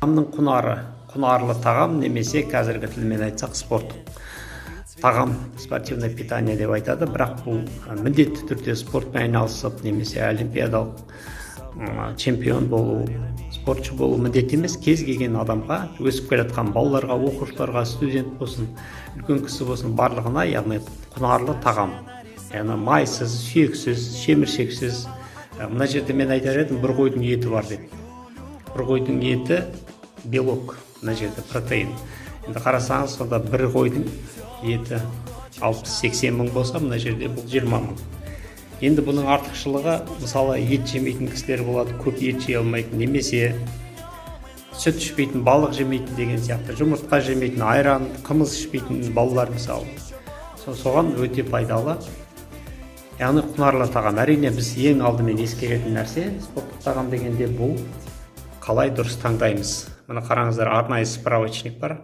Тағамның құнары, құнарлы тағам немесе қазіргі тілмен айтсақ спорттық тағам, спортивное питание деп айтады. Бірақ бұл міндетті түрде спортпен айналысып немесе олимпиадалық чемпион болу, спортшы болу міндет емес. Кез келген адамға, өсіп келе жатқан балаларға, оқушыларға, студент болсын, үлкен кісі болсын, барлығына яғни құнарлы тағам, яғни майсыз, сүйексіз, шеміршексіз. Мына жерде мен айтар едім, бір қойдың еті бар деп. Бір қойдың еті белок, мына жерде протеин. Енді қарасаңыз, сонда бір қойдың еті 60-80 мың болса, мына жерде бұл 20 мың. Енді бұның артықшылығы, мысалы, ет жемейтін кісілер болады, көп ет жей алмайтын, немесе сүт ішпейтін, балық жемейтін деген сияқты, жұмыртқа жемейтін, айран, қымыз ішпейтін балалар мысалы. Соған өте пайдалы. Яғни құнарлы тағам. Әрине біз ең алдымен ескеретін нәрсе, спорттық тағам дегенде бұл қалай дұрыс таңдаймыз. Мына қараңыздар, арнайы справочник бар.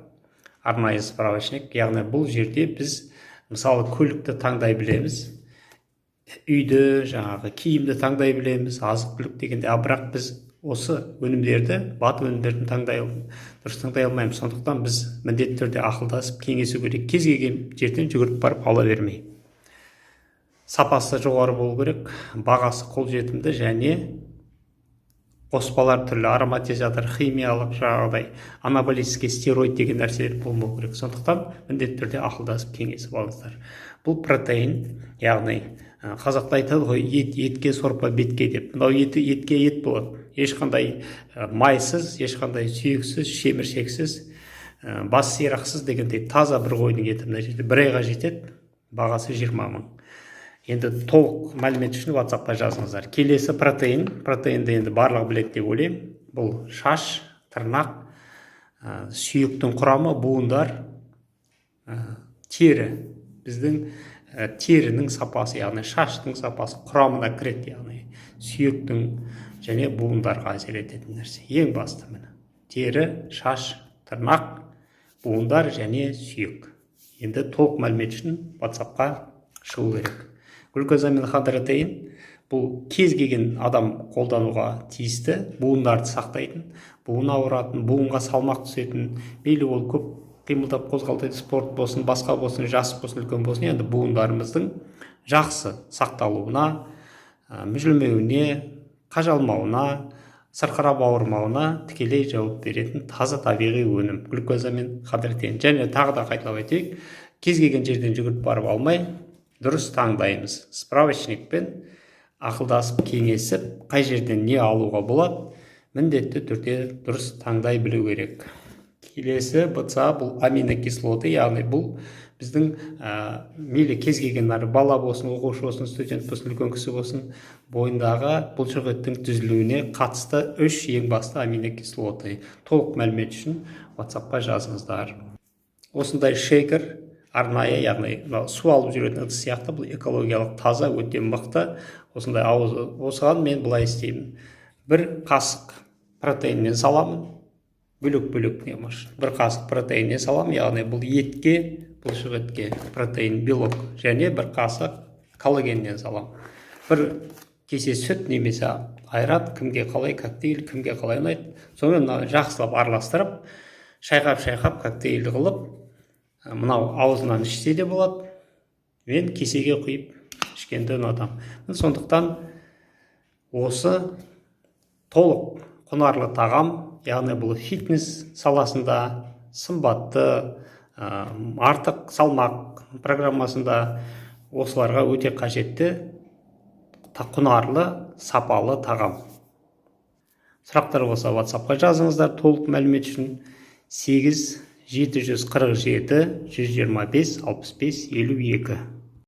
Арнайы справочник, яғни бұл жерде біз мысалы көлікті таңдай білеміз, үйді, жаңағы киімді таңдай білеміз, азық-түлік дегенде, бірақ біз осы өнімдерді, бат өнімдерін дұрыс таңдай алмаймыз. Сондықтан біз міндетті түрде ақылдасып кеңесу керек. Кез келген жерден жүгіріп барып ала бермей. Сапасы жоғары болу керек, бағасы қолжетімді және қоспалар түрлі, ароматизатор, химиялық жағдай, анаболический стероид деген нәрселер болмау керек. Сондықтан міндетті түрде ақылдасып кеңесіп алыңыздар. Бұл протеин, яғни қазақта айтады ғой, етке сорпа бетке деп. Мынау етке ет болады. Ешқандай майсыз, ешқандай сүйексіз, шеміршексіз, бас сирақсыз дегендей таза бір қойдың еті мына жерде 1 айға жетеді. Бағасы 20 мың. Енді толық мәлімет үшін WhatsApp-қа жазыңыздар. Келесі протеин. Протеинді енді барлығы біледі деп ойлаймын. Бұл шаш, тырнақ, сүйектің құрамы, буындар, тері. Біздің терінің сапасы, яғни шаштың сапасы құрамына кіреді, яғни сүйектің және буындарға әсер ететін нәрсе. Ең басты міне. Тері, шаш, тырнақ, буындар және сүйек. Енді толық мәлімет үшін WhatsApp-қа шығу керек. Глюкозамин ходротеин бұл кез келген адам қолдануға тиісті, буындарды сақтайтын, буын ауыратын, буынға салмақ түсетін, мейлі ол көп қимылдап қозғалтатын, спорт болсын, басқа болсын, жас болсын, үлкен болсын, енді буындарымыздың жақсы сақталуына, мүжілмеуіне, қажалмауына, сырқырап ауырмауына тікелей жауап беретін таза табиғи өнім глюкозамин ходротеин. Және тағы да қайталап айтайық, кез келген жерден жүгіріп барып алмай, дұрыс таңдаймыз. Справочникпен ақылдасып кеңесіп, қай жерден не алуға болады, міндетті түрде дұрыс таңдай білу керек. Келесі БЦА бұл аминокислоты, яғни бұл біздің мейлі кез келген бала болсын, оқушы болсын, студент болсын, үлкен кісі болсын, бойындағы бұлшық еттің түзілуіне қатысты 3 ең басты аминокислоты. Толық мәлімет үшін WhatsApp-қа жазыңыздар. Осындай шейкер арнайы, яғни су алып жүретін ыдыс сияқты, бұл экологиялық таза, өте мықты. Осындай ауызы. Осыған мен былай істеймін. 1 қасық протеинмен саламын. Бөлек-бөлек не может. 1 қасық протеинмен саламын, яғни бұл етке, бұлшық етке протеин, белок, және 1 қасық коллагеннен саламын. 1 кесе сүт немесе айран, кімге қалай коктейль, кімге қалай ұнайды. Сонымен жақсылап араластырып, шайқап коктейль қылып, мынау аузынан ішсе де болады. Мен кесеге құйып ішкенді ұнатамын. Сондықтан осы толық құнарлы тағам, яғни бұл фитнес саласында, сымбатты, артық салмақ программасында осыларға өте қажетті құнарлы, сапалы тағам. Сұрақтар болса WhatsApp-қа жазыңыздар. Толық мәлімет үшін 8 747 125 65 52.